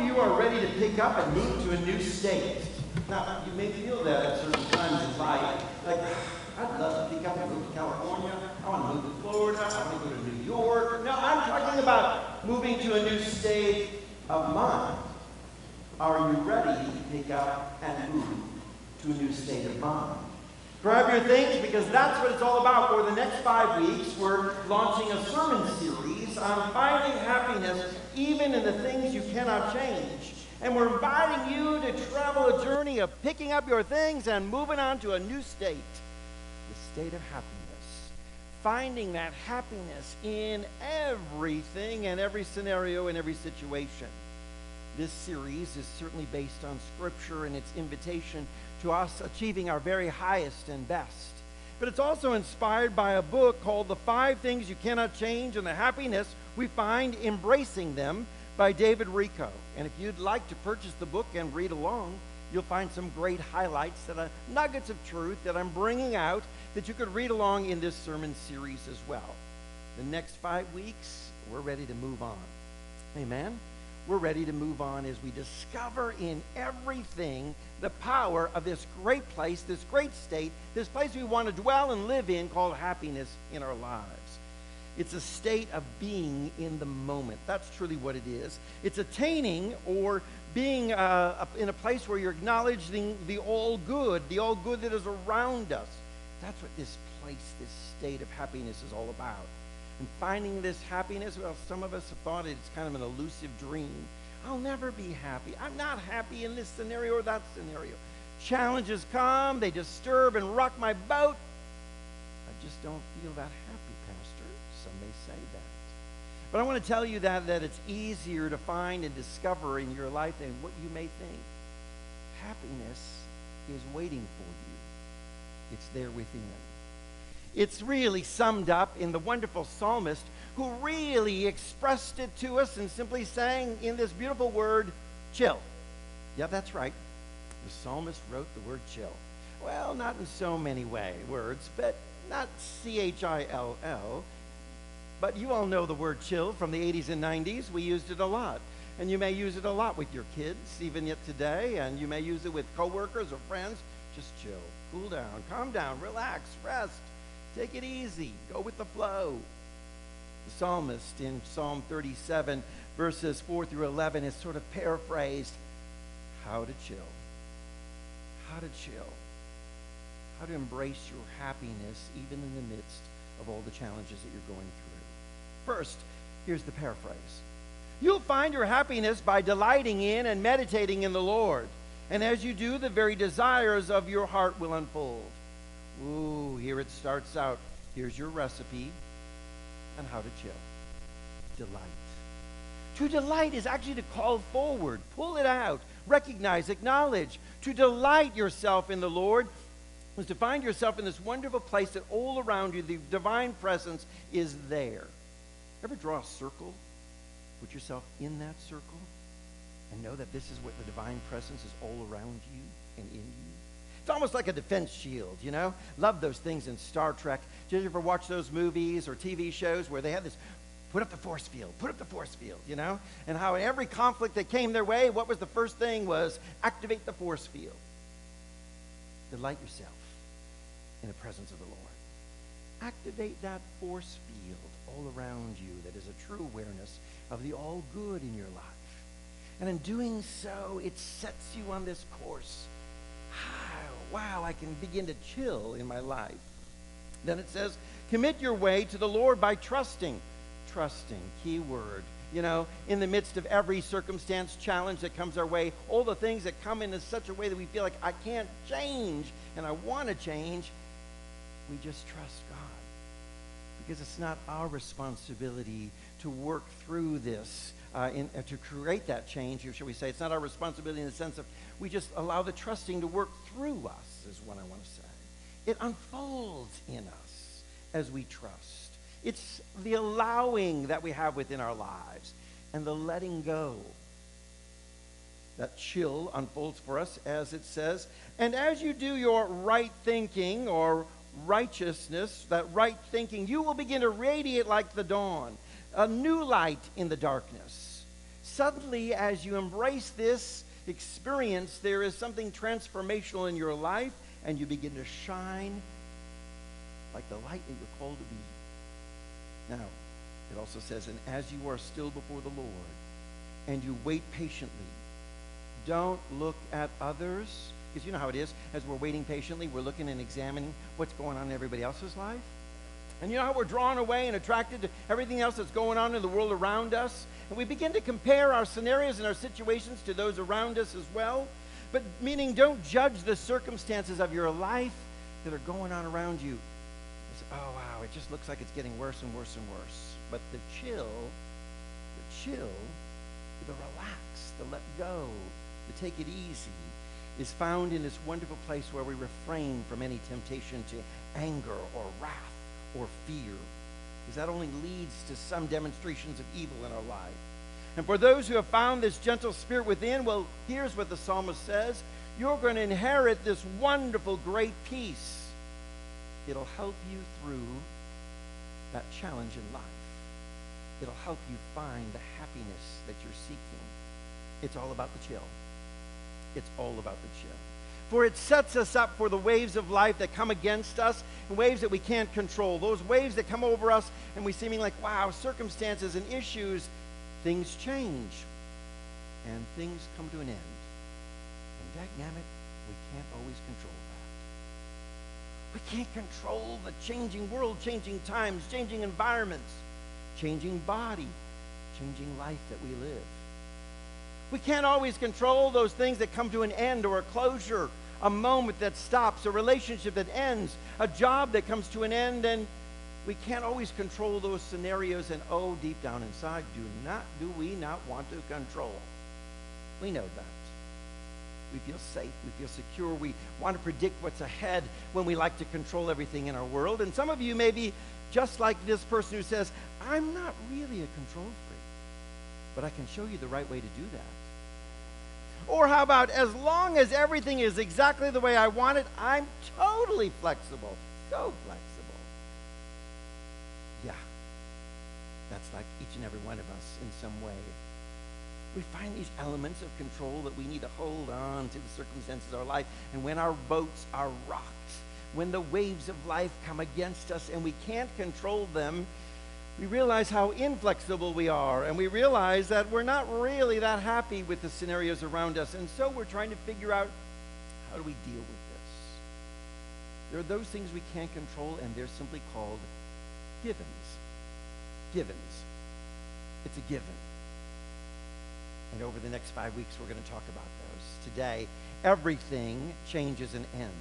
of you are ready to pick up and move to a new state? Now, you may feel that at certain times in life. Like, I'd love to pick up and move to California. I want to move to Florida. I want to go to New York. No, I'm talking about moving to a new state of mind. Are you ready to pick up and move to a new state of mind? Grab your things, because that's what it's all about. For the next 5 weeks, we're launching a sermon series on finding happiness even in the things you cannot change. And we're inviting you to travel a journey of picking up your things and moving on to a new state, the state of happiness. Finding that happiness in everything and every scenario and every situation. This series is certainly based on Scripture and its invitation to us achieving our very highest and best. But it's also inspired by a book called The 5 Things You Cannot Change and the Happiness We Find Embracing Them by David Richo. And if you'd like to purchase the book and read along, you'll find some great highlights, nuggets of truth that I'm bringing out that you could read along in this sermon series as well. The next 5 weeks, we're ready to move on. Amen? We're ready to move on as we discover in everything the power of this great place, this great state, this place we want to dwell and live in called happiness in our lives. It's a state of being in the moment. That's truly what it is. It's attaining or being in a place where you're acknowledging the all good that is around us. That's what this place, this state of happiness is all about. And finding this happiness, well, some of us have thought it's kind of an elusive dream. I'll never be happy. I'm not happy in this scenario or that scenario. Challenges come, they disturb and rock my boat. I just don't feel that happy, Pastor. Some may say that. But I want to tell you that it's easier to find and discover in your life than what you may think. Happiness is waiting for you. It's there within. It's really summed up in the wonderful psalmist who really expressed it to us and simply saying in this beautiful word, chill. Yeah, that's right. The psalmist wrote the word chill. Well, not in so many words, but not C-H-I-L-L. But you all know the word chill from the 80s and 90s. We used it a lot. And you may use it a lot with your kids, even yet today. And you may use it with coworkers or friends. Just chill, cool down, calm down, relax, rest. Take it easy. Go with the flow. The psalmist in Psalm 37, verses 4 through 11, is sort of paraphrased how to chill. How to chill. How to embrace your happiness even in the midst of all the challenges that you're going through. First, here's the paraphrase. You'll find your happiness by delighting in and meditating in the Lord. And as you do, the very desires of your heart will unfold. Ooh, here it starts out. Here's your recipe on how to chill. Delight. To delight is actually to call forward, pull it out, recognize, acknowledge. To delight yourself in the Lord is to find yourself in this wonderful place that all around you, the divine presence is there. Ever draw a circle? Put yourself in that circle and know that this is what the divine presence is all around you and in you. It's almost like a defense shield, you know? Love those things in Star Trek. Did you ever watch those movies or TV shows where they had this, put up the force field, you know? And how in every conflict that came their way, what was the first thing was activate the force field. Delight yourself in the presence of the Lord. Activate that force field all around you that is a true awareness of the all good in your life. And in doing so, it sets you on this course. Wow, I can begin to chill in my life. Then it says, commit your way to the Lord by trusting. Trusting, key word. You know, in the midst of every circumstance, challenge that comes our way, all the things that come in such a way that we feel like I can't change and I want to change, we just trust God. Because it's not our responsibility to work through this, to create that change, or shall we say, it's not our responsibility in the sense of we just allow the trusting to work through us, is what I want to say. It unfolds in us as we trust. It's the allowing that we have within our lives and the letting go. That chill unfolds for us, as it says. And as you do your right thinking or righteousness, that right thinking, you will begin to radiate like the dawn, a new light in the darkness. suddenly, as you embrace this experience, there is something transformational in your life, and you begin to shine like the light that you're called to be. Now, it also says, and as you are still before the Lord, and you wait patiently, don't look at others, because you know how it is. As we're waiting patiently, we're looking and examining what's going on in everybody else's life. And you know how we're drawn away and attracted to everything else that's going on in the world around us? And we begin to compare our scenarios and our situations to those around us as well. But meaning, don't judge the circumstances of your life that are going on around you. It's, oh, wow, it just looks like it's getting worse and worse and worse. But the chill, the relax, the let go, the take it easy, is found in this wonderful place where we refrain from any temptation to anger or wrath or fear, because that only leads to some demonstrations of evil in our life. And for those who have found this gentle spirit within, well, here's what the psalmist says: you're going to inherit this wonderful, great peace. It'll help you through that challenge in life. It'll help you find the happiness that you're seeking. It's all about the chill. It's all about the chill. For it sets us up for the waves of life that come against us, and waves that we can't control. Those waves that come over us and we seeming like, wow, circumstances and issues, things change. And things come to an end. And dagnammit, we can't always control that. We can't control the changing world, changing times, changing environments, changing body, changing life that we live. We can't always control those things that come to an end or a closure, a moment that stops, a relationship that ends, a job that comes to an end, and we can't always control those scenarios. And oh, deep down inside, do we not want to control? We know that. We feel safe, we feel secure, we want to predict what's ahead when we like to control everything in our world. And some of you may be just like this person who says, I'm not really a control freak, but I can show you the right way to do that. Or how about, as long as everything is exactly the way I want it, I'm totally flexible. So flexible. Yeah. That's like each and every one of us in some way. We find these elements of control that we need to hold on to the circumstances of our life. And when our boats are rocked, when the waves of life come against us and we can't control them, we realize how inflexible we are, and we realize that we're not really that happy with the scenarios around us. And so we're trying to figure out, how do we deal with this? There are those things we can't control, and they're simply called givens. Givens. It's a given. And over the next 5 weeks, we're going to talk about those. Today, everything changes and ends.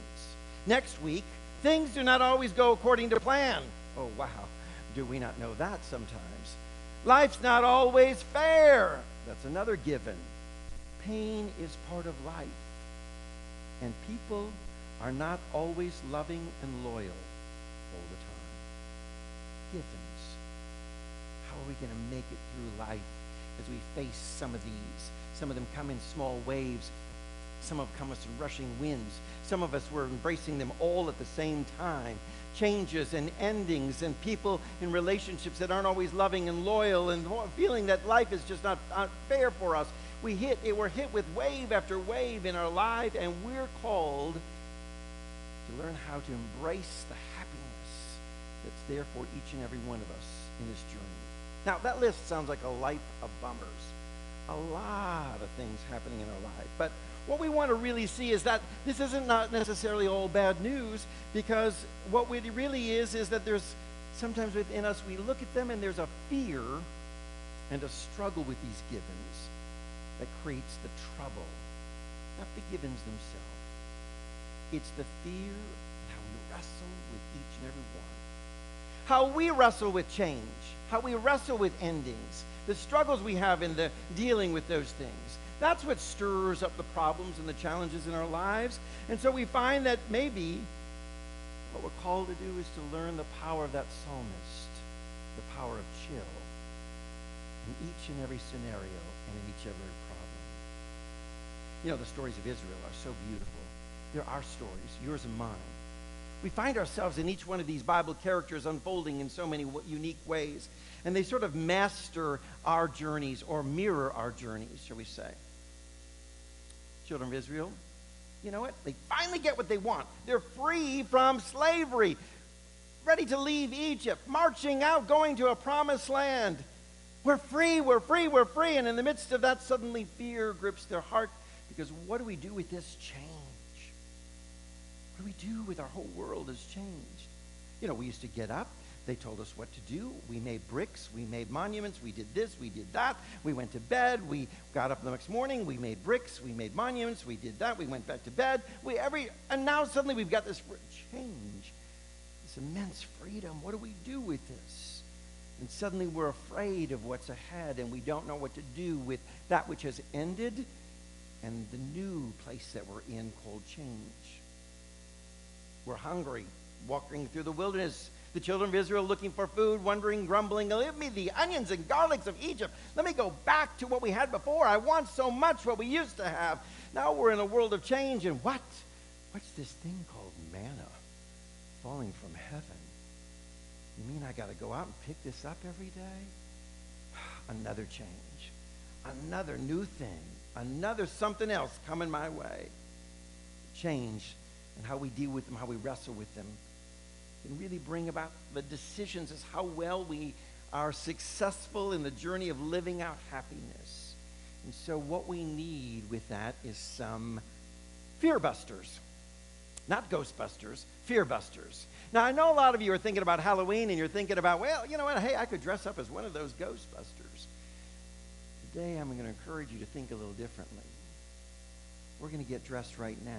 Next week, things do not always go according to plan. Oh, wow. Do we not know that sometimes? Life's not always fair. That's another given. Pain is part of life. And people are not always loving and loyal all the time. Givens. How are we going to make it through life as we face some of these? Some of them come in small waves. Some of them come us in rushing winds. Some of us were embracing them all at the same time. Changes and endings, and people in relationships that aren't always loving and loyal, and feeling that life is just not fair for us. We're hit with wave after wave in our life, and we're called to learn how to embrace the happiness that's there for each and every one of us in this journey. Now, that list sounds like a life of bummers. A lot of things happening in our life. But what we want to really see is that this isn't not necessarily all bad news, because what it really is that there's sometimes within us, we look at them and there's a fear and a struggle with these givens that creates the trouble, not the givens themselves. It's the fear and how we wrestle with each and every one. How we wrestle with change, how we wrestle with endings, the struggles we have in the dealing with those things. That's what stirs up the problems and the challenges in our lives. And so we find that maybe what we're called to do is to learn the power of that psalmist, the power of chill, in each and every scenario and in each and every problem. You know, the stories of Israel are so beautiful. They're our stories, yours and mine. We find ourselves in each one of these Bible characters unfolding in so many unique ways. And they sort of master our journeys or mirror our journeys, shall we say. Children of Israel, you know what? They finally get what they want. They're free from slavery, ready to leave Egypt, marching out, going to a promised land. We're free, we're free, we're free. And in the midst of that, suddenly fear grips their heart, because what do we do with this change? What do we do with our whole world has changed? You know, we used to get up. They told us what to do. We made bricks. We made monuments. We did this. We did that. We went to bed. We got up the next morning. We made bricks. We made monuments. We did that. We went back to bed. And now suddenly we've got this change, this immense freedom. What do we do with this? And suddenly we're afraid of what's ahead, and we don't know what to do with that which has ended and the new place that we're in called change. We're hungry, walking through the wilderness. The children of Israel looking for food, wondering, grumbling, give me the onions and garlics of Egypt. Let me go back to what we had before. I want so much what we used to have. Now we're in a world of change, and what's this thing called manna falling from heaven? You mean I got to go out and pick this up every day? Another change, another new thing, another something else coming my way. Change and how we deal with them, how we wrestle with them, can really bring about the decisions as how well we are successful in the journey of living out happiness. And so what we need with that is some fear busters. Not Ghostbusters, fear busters. Now, I know a lot of you are thinking about Halloween, and you're thinking about, well, you know what, hey, I could dress up as one of those Ghostbusters. Today, I'm going to encourage you to think a little differently. We're going to get dressed right now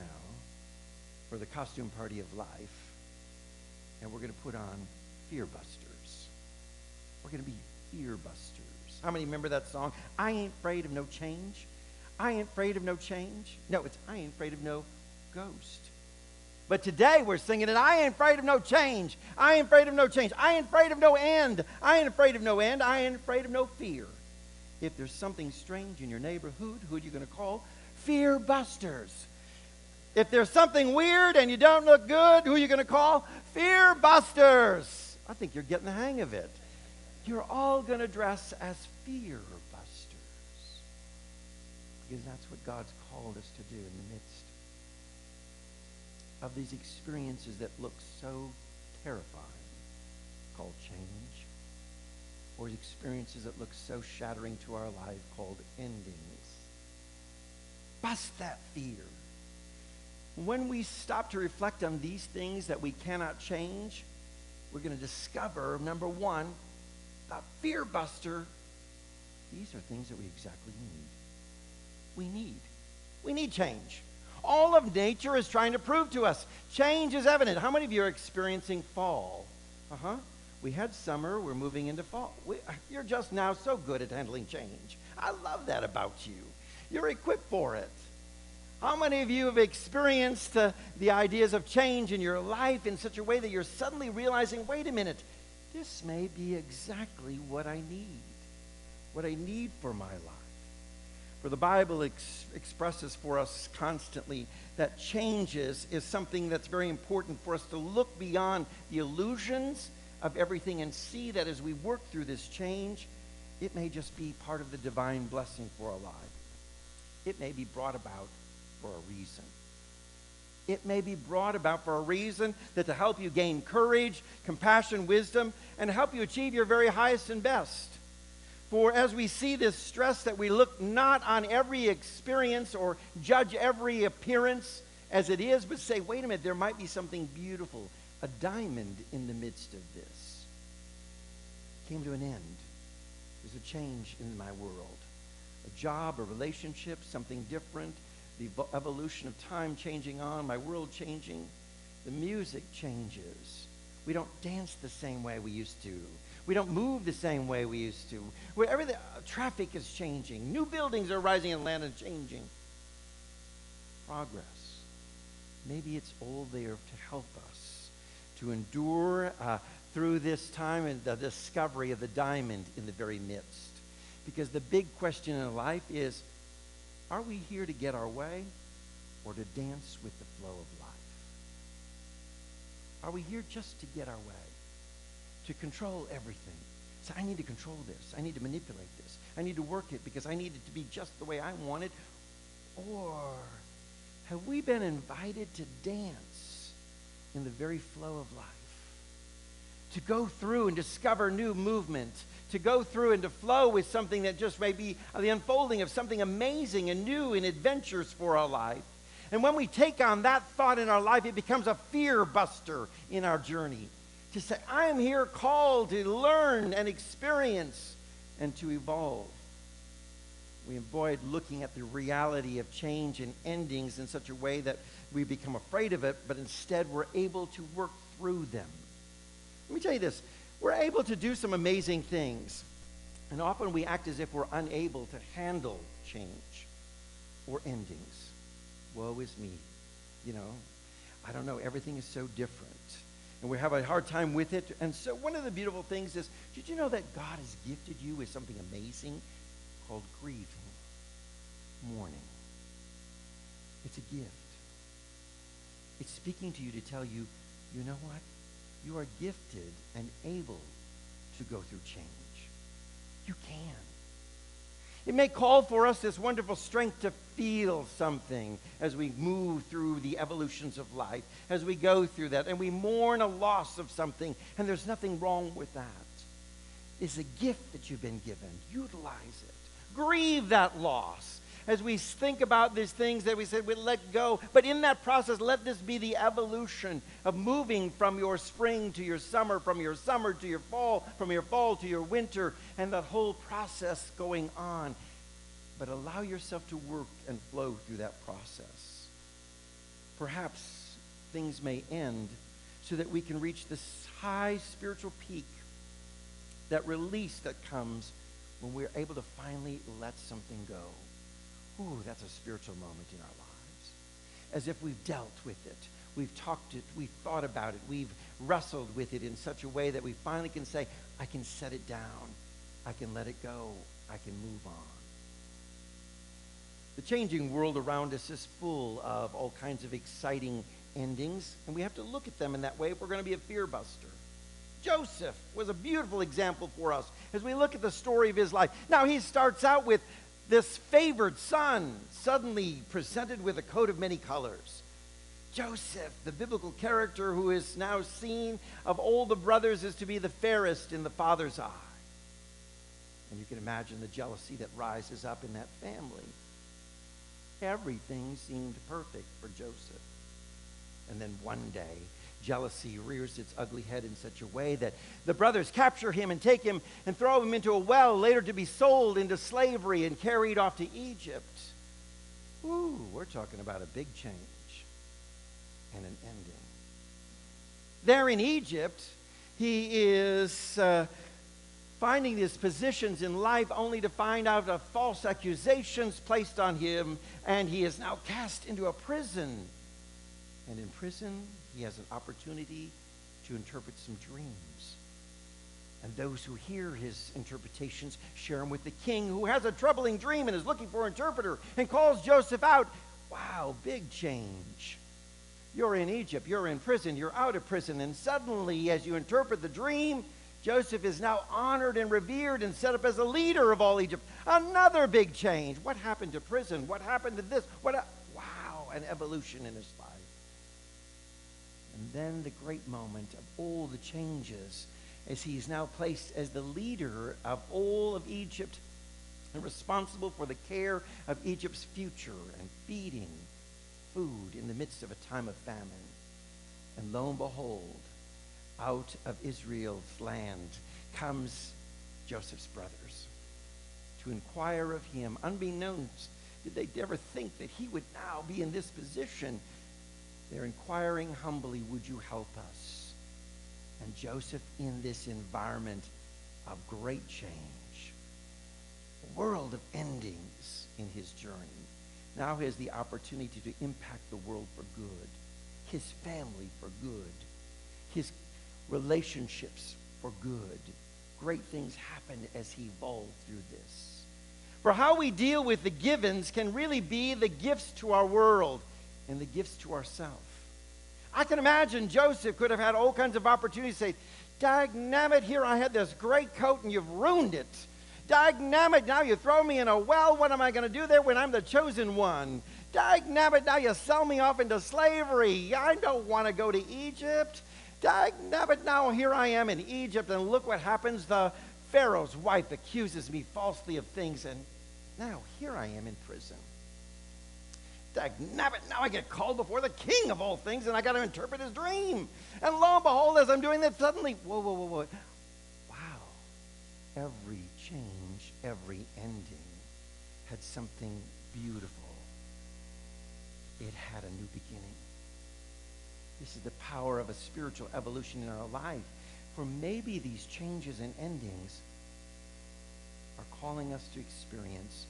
for the costume party of life, and we're going to put on fear busters. We're going to be fear busters. How many remember that song? I ain't afraid of no change. I ain't afraid of no change. No, it's I ain't afraid of no ghost. But today we're singing it, I ain't afraid of no change. I ain't afraid of no change. I ain't afraid of no end. I ain't afraid of no end. I ain't afraid of no fear. If there's something strange in your neighborhood, who are you going to call? Fear busters. If there's something weird and you don't look good, who are you going to call? Fear busters. I think you're getting the hang of it. You're all going to dress as fear busters, because that's what God's called us to do in the midst of these experiences that look so terrifying, called change, or experiences that look so shattering to our life, called endings. Bust that fear. When we stop to reflect on these things that we cannot change, we're going to discover, number one, the fear buster. These are things that we exactly need. We need change. All of nature is trying to prove to us change is evident. How many of you are experiencing fall? We had summer, we're moving into fall. You're just now so good at handling change. I love that about you. You're equipped for it. How many of you have experienced the ideas of change in your life in such a way that you're suddenly realizing, wait a minute, this may be exactly what I need for my life? For the Bible expresses for us constantly that changes is something that's very important for us to look beyond the illusions of everything and see that as we work through this change, it may just be part of the divine blessing for our life. It may be brought about for a reason. It may be brought about for a reason that to help you gain courage, compassion, wisdom, and help you achieve your very highest and best. For as we see this stress that we look not on every experience or judge every appearance as it is, but say, wait a minute, there might be something beautiful, a diamond in the midst of this. It came to an end. There's a change in my world. A job, a relationship, something different, the evolution of time changing on, my world changing. The music changes. We don't dance the same way we used to. We don't move the same way we used to. Traffic is changing. New buildings are rising in Atlanta and changing. Progress. Maybe it's all there to help us to endure through this time and the discovery of the diamond in the very midst. Because the big question in life is, are we here to get our way or to dance with the flow of life? Are we here just to get our way, to control everything? So I need to control this. I need to manipulate this. I need to work it because I need it to be just the way I want it. Or have we been invited to dance in the very flow of life? To go through and discover new movement, to go through and to flow with something that just may be the unfolding of something amazing and new and adventures for our life. And when we take on that thought in our life, it becomes a fear buster in our journey. To say, I am here called to learn and experience and to evolve. We avoid looking at the reality of change and endings in such a way that we become afraid of it, but instead we're able to work through them. Let me tell you this. We're able to do some amazing things, and often we act as if we're unable to handle change or endings. Woe is me. You know, I don't know. Everything is so different, and we have a hard time with it. And so one of the beautiful things is, did you know that God has gifted you with something amazing called grieving, mourning? It's a gift. It's speaking to you to tell you, you know what? You are gifted and able to go through change. You can. It may call for us this wonderful strength to feel something as we move through the evolutions of life, as we go through that, and we mourn a loss of something, and there's nothing wrong with that. It's a gift that you've been given. Utilize it. Grieve that loss. As we think about these things that we said we let go, but in that process, let this be the evolution of moving from your spring to your summer, from your summer to your fall, from your fall to your winter, and that whole process going on. But allow yourself to work and flow through that process. Perhaps things may end so that we can reach this high spiritual peak, that release that comes when we're able to finally let something go. Ooh, that's a spiritual moment in our lives. As if we've dealt with it. We've talked it. We've thought about it. We've wrestled with it in such a way that we finally can say, I can set it down. I can let it go. I can move on. The changing world around us is full of all kinds of exciting endings, and we have to look at them in that way if we're going to be a fear buster. Joseph was a beautiful example for us as we look at the story of his life. Now, he starts out with this favored son, suddenly presented with a coat of many colors. Joseph, the biblical character who is now seen of all the brothers as to be the fairest in the father's eye. And you can imagine the jealousy that rises up in that family. Everything seemed perfect for Joseph. And then one day, jealousy rears its ugly head in such a way that the brothers capture him and take him and throw him into a well, later to be sold into slavery and carried off to Egypt. Ooh, we're talking about a big change and an ending. There in Egypt, he is finding his positions in life only to find out of false accusations placed on him, and he is now cast into a prison. And in prison, he has an opportunity to interpret some dreams. And those who hear his interpretations share them with the king, who has a troubling dream and is looking for an interpreter and calls Joseph out. Wow, big change. You're in Egypt, you're in prison, you're out of prison, and suddenly, as you interpret the dream, Joseph is now honored and revered and set up as a leader of all Egypt. Another big change. What happened to prison? What happened to this? Wow, an evolution in his life. And then the great moment of all the changes as he is now placed as the leader of all of Egypt and responsible for the care of Egypt's future and feeding food in the midst of a time of famine. And lo and behold, out of Israel's land comes Joseph's brothers to inquire of him. Unbeknownst, did they ever think that he would now be in this position? They're inquiring humbly, would you help us? And Joseph, in this environment of great change, a world of endings in his journey, now has the opportunity to impact the world for good, his family for good, his relationships for good. Great things happen as he evolved through this. For how we deal with the givens can really be the gifts to our world and the gifts to ourselves. I can imagine Joseph could have had all kinds of opportunities to say, "Dagnabbit, here I had this great coat and you've ruined it. Dagnabbit, now you throw me in a well. What am I going to do there when I'm the chosen one? Dagnabbit, now you sell me off into slavery. I don't want to go to Egypt. Dagnabbit, now here I am in Egypt, and look what happens. The Pharaoh's wife accuses me falsely of things, and now here I am in prison. Dagnabbit, now I get called before the king of all things, and I got to interpret his dream. And lo and behold, as I'm doing that, suddenly, whoa. Wow. Every change, every ending had something beautiful. It had a new beginning. This is the power of a spiritual evolution in our life. For maybe these changes and endings are calling us to experience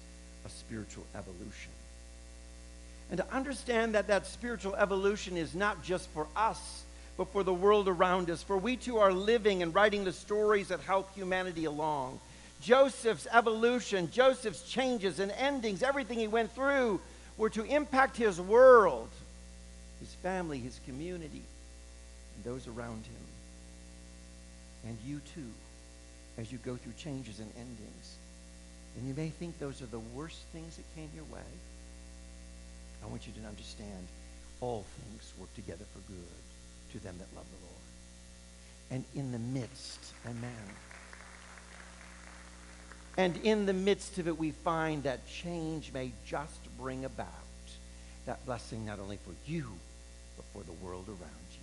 a spiritual evolution. And to understand that that spiritual evolution is not just for us, but for the world around us. For we too are living and writing the stories that help humanity along. Joseph's evolution, Joseph's changes and endings, everything he went through were to impact his world, his family, his community, and those around him. And you too, as you go through changes and endings. And you may think those are the worst things that came your way. I want you to understand all things work together for good to them that love the Lord. And in the midst, amen. And in the midst of it, we find that change may just bring about that blessing not only for you, but for the world around you.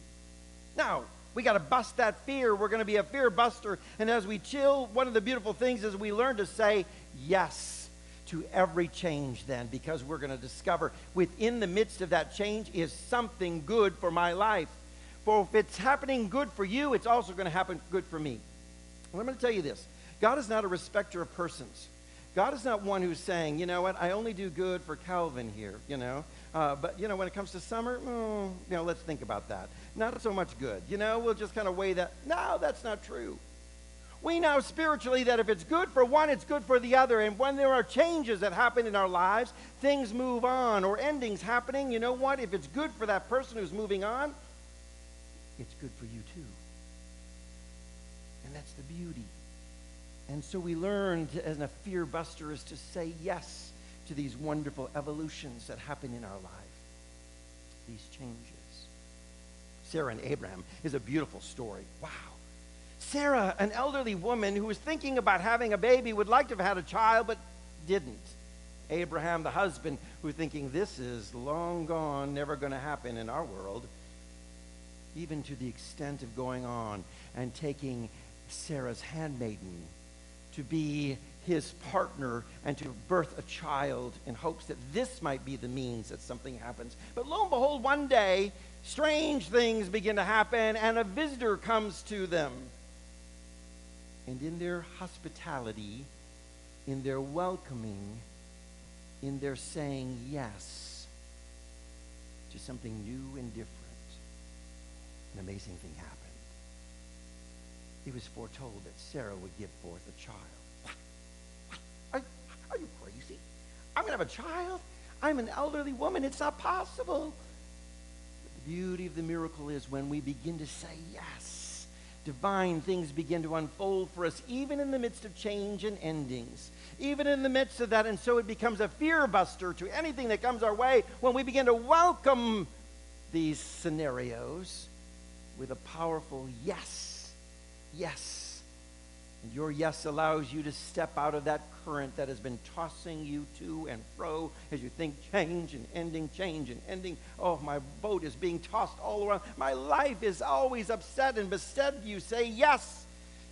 Now, we got to bust that fear. We're going to be a fear buster. And as we chill, one of the beautiful things is we learn to say yes to every change then, because we're going to discover within the midst of that change is something good for my life. For if it's happening good for you, it's also going to happen good for me. And I'm going to tell you this. God is not a respecter of persons. God is not one who's saying, you know what, I only do good for Calvin here, but, when it comes to summer, let's think about that. Not so much good. We'll just kind of weigh that. No, that's not true. We know spiritually that if it's good for one, it's good for the other. And when there are changes that happen in our lives, things move on or endings happening, you know what? If it's good for that person who's moving on, it's good for you too. And that's the beauty. And so we learned as a fear buster is to say yes to these wonderful evolutions that happen in our life. These changes. Sarah and Abraham is a beautiful story. Wow. Sarah, an elderly woman who was thinking about having a baby, would like to have had a child, but didn't. Abraham, the husband, who was thinking, this is long gone, never going to happen in our world, even to the extent of going on and taking Sarah's handmaiden to be his partner and to birth a child in hopes that this might be the means that something happens. But lo and behold, one day, strange things begin to happen, and a visitor comes to them. And in their hospitality, in their welcoming, in their saying yes to something new and different, an amazing thing happened. It was foretold that Sarah would give forth a child. What? Are you crazy? I'm going to have a child? I'm an elderly woman. It's not possible. But the beauty of the miracle is when we begin to say yes, divine things begin to unfold for us, even in the midst of change and endings. Even in the midst of that, and so it becomes a fear buster to anything that comes our way when we begin to welcome these scenarios with a powerful yes. Yes. And your yes allows you to step out of that current that has been tossing you to and fro as you think change and ending. Oh, my boat is being tossed all around. My life is always upset and beset. You say yes.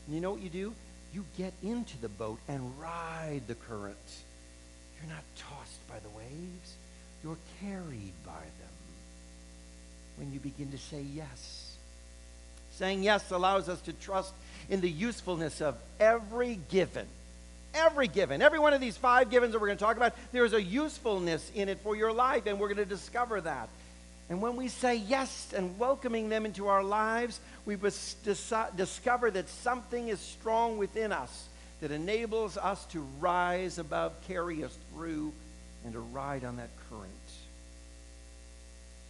And you know what you do? You get into the boat and ride the current. You're not tossed by the waves. You're carried by them. When you begin to say yes. Saying yes allows us to trust in the usefulness of every given. Every given. Every one of these 5 givens that we're going to talk about, there is a usefulness in it for your life, and we're going to discover that. And when we say yes and welcoming them into our lives, we discover that something is strong within us that enables us to rise above, carry us through, and to ride on that current.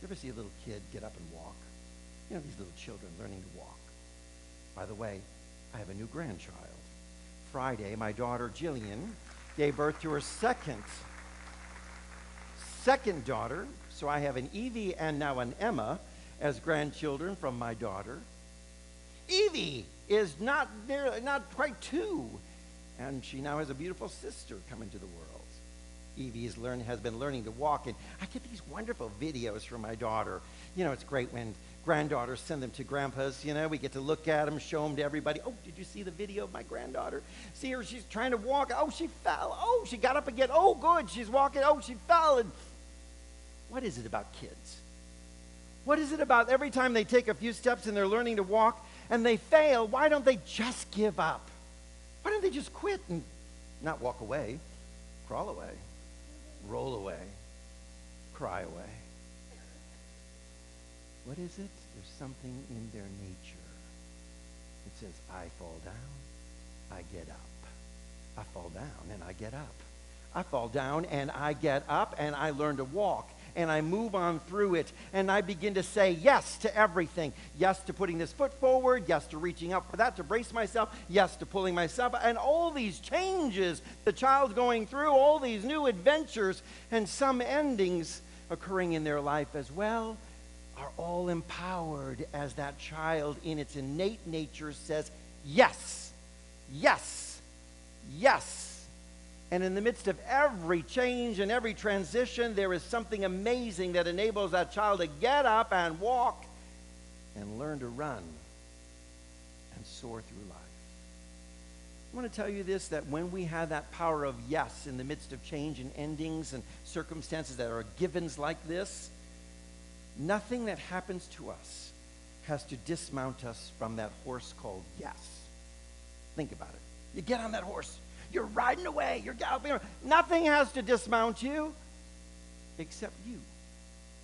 You ever see a little kid get up and walk? You know, these little children learning to walk. By the way, I have a new grandchild. Friday, my daughter Jillian gave birth to her second daughter. So I have an Evie and now an Emma as grandchildren from my daughter. Evie is not quite 2, and she now has a beautiful sister coming to the world. Evie has been learning to walk, and I get these wonderful videos from my daughter. You know, it's great when granddaughters send them to grandpas. You know, we get to look at them, show them to everybody. Oh, did you see the video of my granddaughter? See her, she's trying to walk. Oh, she fell. Oh, she got up again. Oh, good, she's walking. Oh, she fell. And what is it about kids? What is it about every time they take a few steps and they're learning to walk and they fail, why don't they just give up? Why don't they just quit and not walk away, crawl away, roll away, cry away? What is it? There's something in their nature. It says, I fall down, I get up. I fall down and I get up. I fall down and I get up and I learn to walk. And I move on through it, and I begin to say yes to everything. Yes to putting this foot forward, yes to reaching up for that, to brace myself, yes to pulling myself, and all these changes the child's going through, all these new adventures, and some endings occurring in their life as well, are all empowered as that child in its innate nature says, yes, yes, yes. And in the midst of every change and every transition, there is something amazing that enables that child to get up and walk and learn to run and soar through life. I want to tell you this, that when we have that power of yes in the midst of change and endings and circumstances that are givens like this, nothing that happens to us has to dismount us from that horse called yes. Think about it. You get on that horse. You're riding away. You're galloping. Nothing has to dismount you except you,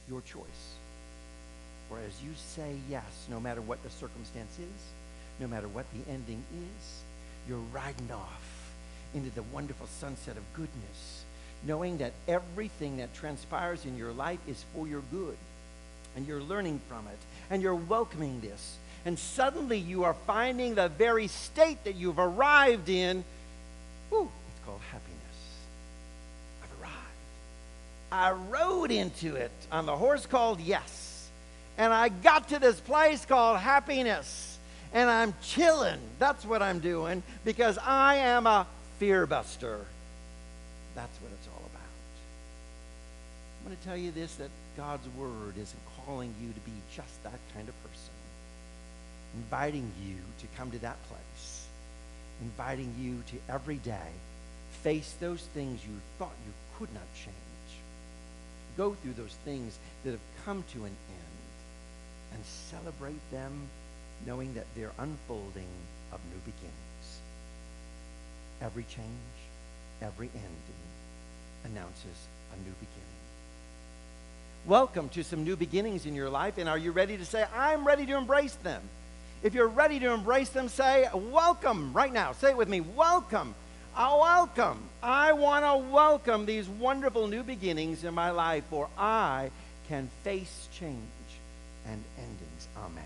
your choice. Whereas you say yes, no matter what the circumstance is, no matter what the ending is, you're riding off into the wonderful sunset of goodness, knowing that everything that transpires in your life is for your good, and you're learning from it, and you're welcoming this. And suddenly you are finding the very state that you've arrived in. Woo, it's called happiness. I've arrived. I rode into it on the horse called yes. And I got to this place called happiness. And I'm chilling. That's what I'm doing because I am a fear buster. That's what it's all about. I'm going to tell you this, that God's word isn't calling you to be just that kind of person. Inviting you to come to that place. Inviting you to every day face those things you thought you could not change. Go through those things that have come to an end and celebrate them knowing that they're unfolding of new beginnings. Every change, every ending announces a new beginning. Welcome to some new beginnings in your life, and are you ready to say, I'm ready to embrace them? If you're ready to embrace them, say, welcome right now. Say it with me, welcome. Welcome. I want to welcome these wonderful new beginnings in my life, for I can face change and endings. Amen.